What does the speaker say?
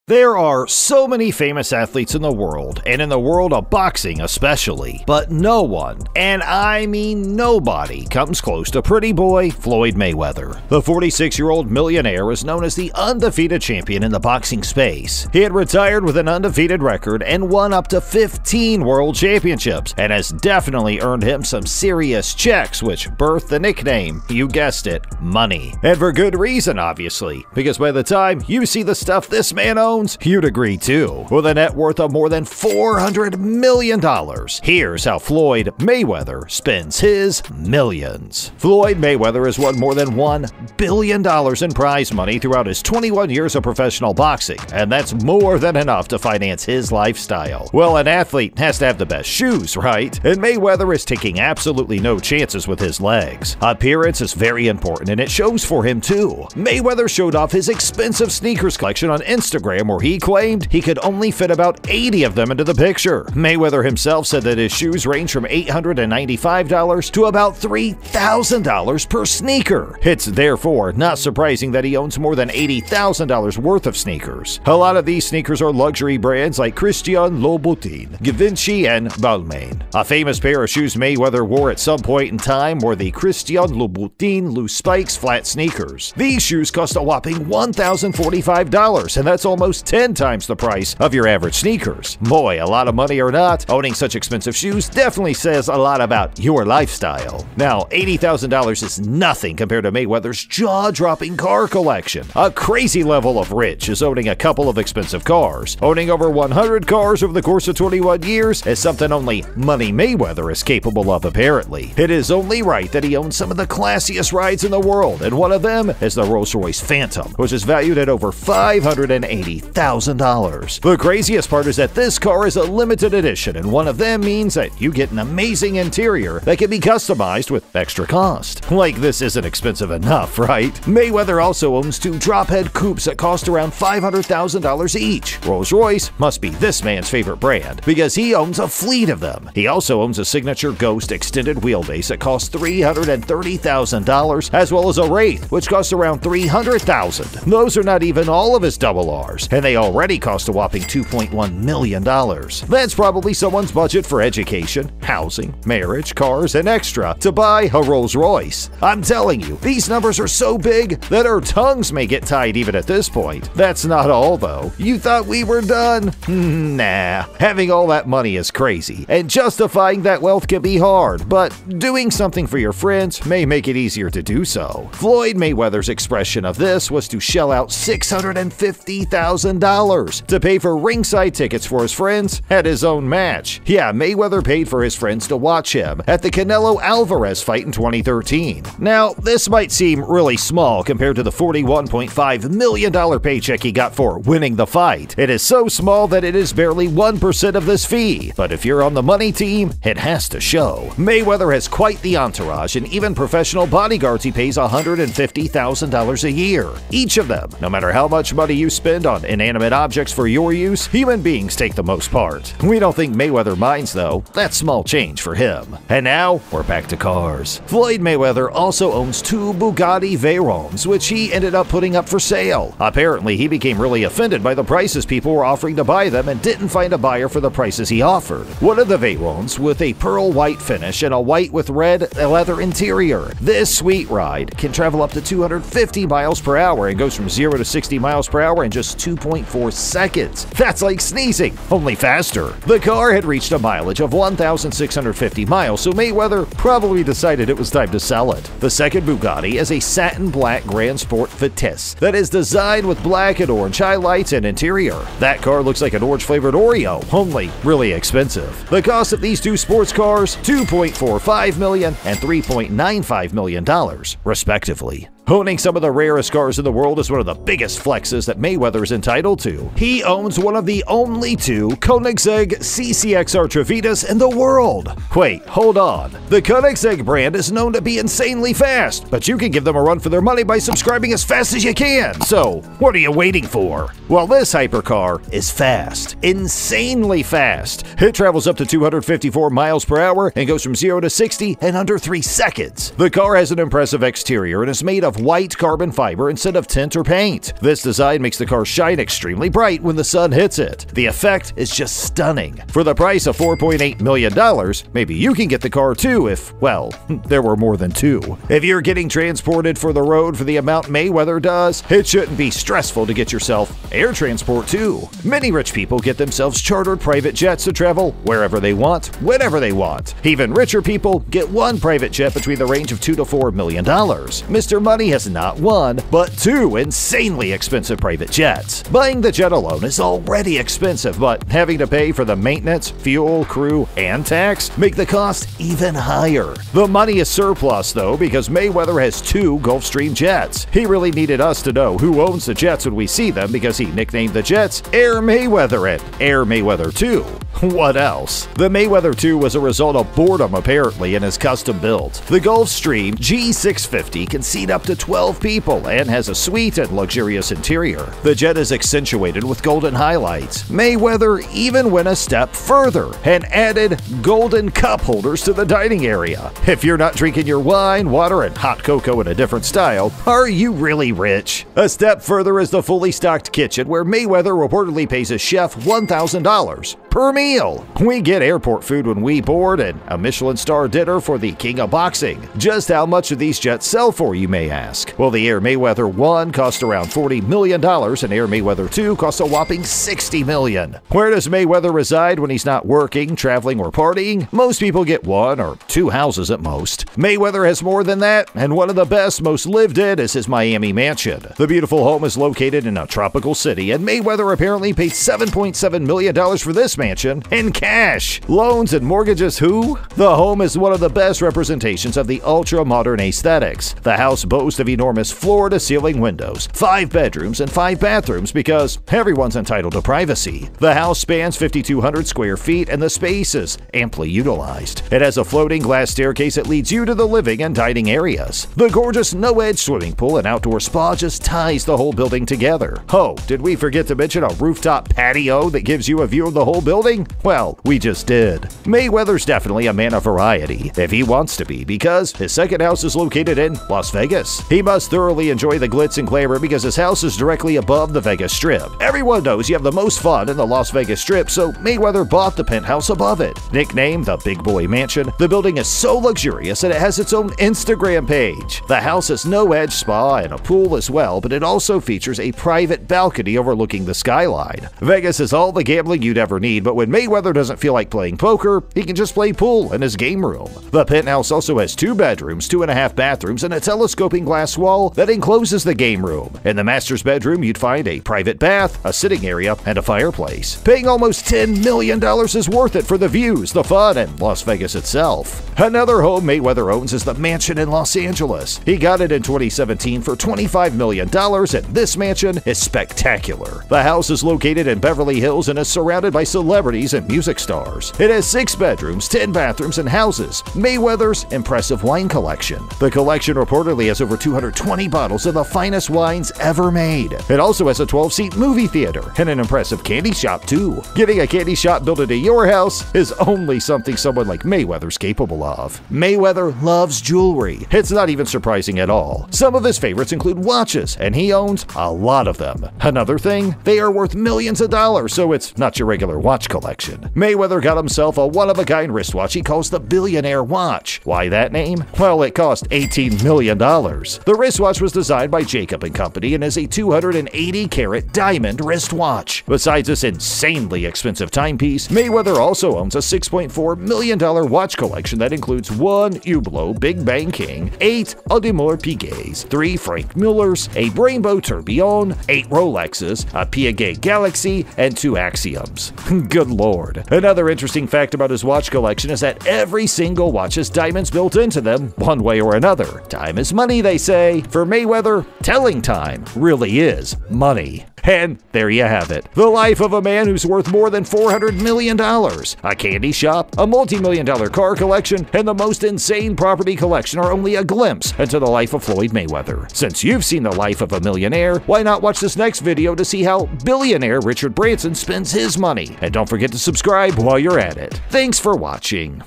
There are so many famous athletes in the world, and in the world of boxing especially, but no one, and I mean nobody, comes close to Pretty Boy Floyd Mayweather. The 46-year-old millionaire is known as the undefeated champion in the boxing space. He had retired with an undefeated record and won up to 15 world championships, and has definitely earned him some serious checks, which birthed the nickname, you guessed it, money. And for good reason, obviously, because by the time you see the stuff this man owns, you'd agree too. With a net worth of more than $400 million, here's how Floyd Mayweather spends his millions. Floyd Mayweather has won more than $1 billion in prize money throughout his 21 years of professional boxing, and that's more than enough to finance his lifestyle. Well, an athlete has to have the best shoes, right? And Mayweather is taking absolutely no chances with his legs. Appearance is very important, and it shows for him too. Mayweather showed off his expensive sneakers collection on Instagram, where he claimed he could only fit about 80 of them into the picture. Mayweather himself said that his shoes range from $895 to about $3,000 per sneaker. It's therefore not surprising that he owns more than $80,000 worth of sneakers. A lot of these sneakers are luxury brands like Christian Louboutin, Givenchy, and Balmain. A famous pair of shoes Mayweather wore at some point in time were the Christian Louboutin loose spikes flat sneakers. These shoes cost a whopping $1,045, and that's almost 10 times the price of your average sneakers. Boy, a lot of money or not, owning such expensive shoes definitely says a lot about your lifestyle. Now, $80,000 is nothing compared to Mayweather's jaw-dropping car collection. A crazy level of rich is owning a couple of expensive cars. Owning over 100 cars over the course of 21 years is something only Money Mayweather is capable of, apparently. It is only right that he owns some of the classiest rides in the world, and one of them is the Rolls-Royce Phantom, which is valued at over $580,000. The craziest part is that this car is a limited edition, and one of them means that you get an amazing interior that can be customized with extra cost. Like this isn't expensive enough, right? Mayweather also owns two drop-head coupes that cost around $500,000 each. Rolls-Royce must be this man's favorite brand, because he owns a fleet of them. He also owns a signature Ghost extended wheelbase that costs $330,000, as well as a Wraith, which costs around $300,000. Those are not even all of his double R's, and they already cost a whopping $2.1 million. That's probably someone's budget for education, housing, marriage, cars, and extra to buy a Rolls Royce. I'm telling you, these numbers are so big that our tongues may get tied even at this point. That's not all though. You thought we were done? Nah. Having all that money is crazy, and justifying that wealth can be hard, but doing something for your friends may make it easier to do so. Floyd Mayweather's expression of this was to shell out $650,000 to pay for ringside tickets for his friends at his own match. Yeah, Mayweather paid for his friends to watch him at the Canelo Alvarez fight in 2013. Now, this might seem really small compared to the $41.5 million paycheck he got for winning the fight. It is so small that it is barely 1% of this fee, but if you're on the money team, it has to show. Mayweather has quite the entourage, and even professional bodyguards he pays $150,000 a year. Each of them, no matter how much money you spend on inanimate objects for your use, human beings take the most part. We don't think Mayweather minds though. That's small change for him. And now, we're back to cars. Floyd Mayweather also owns two Bugatti Veyrons, which he ended up putting up for sale. Apparently, he became really offended by the prices people were offering to buy them and didn't find a buyer for the prices he offered. One of the Veyrons with a pearl white finish and a white with red leather interior. This sweet ride can travel up to 250 miles per hour and goes from 0 to 60 miles per hour in just 2.4 seconds. That's like sneezing, only faster. The car had reached a mileage of 1,650 miles, so Mayweather probably decided it was time to sell it. The second Bugatti is a satin black Grand Sport Vitesse that is designed with black and orange highlights and interior. That car looks like an orange-flavored Oreo, only really expensive. The cost of these two sports cars, $2.45 million and $3.95 million, respectively. Owning some of the rarest cars in the world is one of the biggest flexes that Mayweather is entitled to. He owns one of the only two Koenigsegg CCXR Travitas in the world. Wait, hold on. The Koenigsegg brand is known to be insanely fast, but you can give them a run for their money by subscribing as fast as you can. So, what are you waiting for? Well, this hypercar is fast. Insanely fast. It travels up to 254 miles per hour and goes from 0 to 60 in under 3 seconds. The car has an impressive exterior and is made of with white carbon fiber instead of tint or paint. This design makes the car shine extremely bright when the sun hits it. The effect is just stunning. For the price of $4.8 million, maybe you can get the car too if, well, there were more than two. If you're getting transported for the road for the amount Mayweather does, it shouldn't be stressful to get yourself air transport too. Many rich people get themselves chartered private jets to travel wherever they want, whenever they want. Even richer people get one private jet between the range of $2 to $4 million. Mr. Money has not one, but two insanely expensive private jets. Buying the jet alone is already expensive, but having to pay for the maintenance, fuel, crew, and tax make the cost even higher. The money is surplus though, because Mayweather has two Gulfstream jets. He really needed us to know who owns the jets when we see them because he nicknamed the jets Air Mayweather and Air Mayweather 2. What else? The Mayweather 2 was a result of boredom apparently and is custom built. The Gulfstream G650 can seat up to 12 people and has a sweet and luxurious interior. The jet is accentuated with golden highlights. Mayweather even went a step further and added golden cup holders to the dining area. If you're not drinking your wine, water, and hot cocoa in a different style, are you really rich? A step further is the fully stocked kitchen where Mayweather reportedly pays his chef $1,000 per meal. We get airport food when we board and a Michelin star dinner for the king of boxing. Just how much do these jets sell for, you may ask? Well, the Air Mayweather 1 cost around $40 million and Air Mayweather 2 costs a whopping $60 million. Where does Mayweather reside when he's not working, traveling, or partying? Most people get one or two houses at most. Mayweather has more than that, and one of the best, most lived in is his Miami mansion. The beautiful home is located in a tropical city, and Mayweather apparently paid $7.7 million for this mansion in cash. Loans and mortgages who? The home is one of the best representations of the ultra-modern aesthetics. The house boasts of enormous floor-to-ceiling windows, 5 bedrooms and 5 bathrooms because everyone's entitled to privacy. The house spans 5,200 square feet and the space is amply utilized. It has a floating glass staircase that leads you to the living and dining areas. The gorgeous no-edge swimming pool and outdoor spa just ties the whole building together. Oh, did we forget to mention a rooftop patio that gives you a view of the whole building? Well, we just did. Mayweather's definitely a man of variety, if he wants to be, because his second house is located in Las Vegas. He must thoroughly enjoy the glitz and glamour because his house is directly above the Vegas Strip. Everyone knows you have the most fun in the Las Vegas Strip, so Mayweather bought the penthouse above it. Nicknamed the Big Boy Mansion, the building is so luxurious that it has its own Instagram page. The house has no-edge spa and a pool as well, but it also features a private balcony overlooking the skyline. Vegas is all the gambling you'd ever need, but when Mayweather doesn't feel like playing poker, he can just play pool in his game room. The penthouse also has 2 bedrooms, 2.5 bathrooms, and a telescoping glass wall that encloses the game room. In the master's bedroom, you'd find a private bath, a sitting area, and a fireplace. Paying almost $10 million is worth it for the views, the fun, and Las Vegas itself. Another home Mayweather owns is the mansion in Los Angeles. He got it in 2017 for $25 million, and this mansion is spectacular. The house is located in Beverly Hills and is surrounded by celebrities and music stars. It has 6 bedrooms, 10 bathrooms, and houses Mayweather's impressive wine collection. The collection reportedly has over 220 bottles of the finest wines ever made. It also has a 12-seat movie theater and an impressive candy shop too. Getting a candy shop built into your house is only something someone like Mayweather's capable of. Mayweather loves jewelry. It's not even surprising at all. Some of his favorites include watches, and he owns a lot of them. Another thing, they are worth millions of dollars, so it's not your regular watch collection. Mayweather got himself a one-of-a-kind wristwatch he calls the Billionaire watch. Why that name? Well, it cost $18 million. The wristwatch was designed by Jacob & Company and is a 280-carat diamond wristwatch. Besides this insanely expensive timepiece, Mayweather also owns a $6.4 million watch collection that includes 1 Hublot Big Bang King, 8 Audemars Piguets, 3 Frank Mullers, a Brembo Tourbillon, 8 Rolexes, a Piaget Galaxy, and 2 Axioms. Good lord. Another interesting fact about his watch collection is that every single watch has diamonds built into them, one way or another. Time is money, they say. For Mayweather, telling time really is money. And there you have it. The life of a man who's worth more than $400 million. A candy shop, a multi-million-dollar car collection, and the most insane property collection are only a glimpse into the life of Floyd Mayweather. Since you've seen the life of a millionaire, why not watch this next video to see how billionaire Richard Branson spends his money? And don't forget to subscribe while you're at it. Thanks for watching.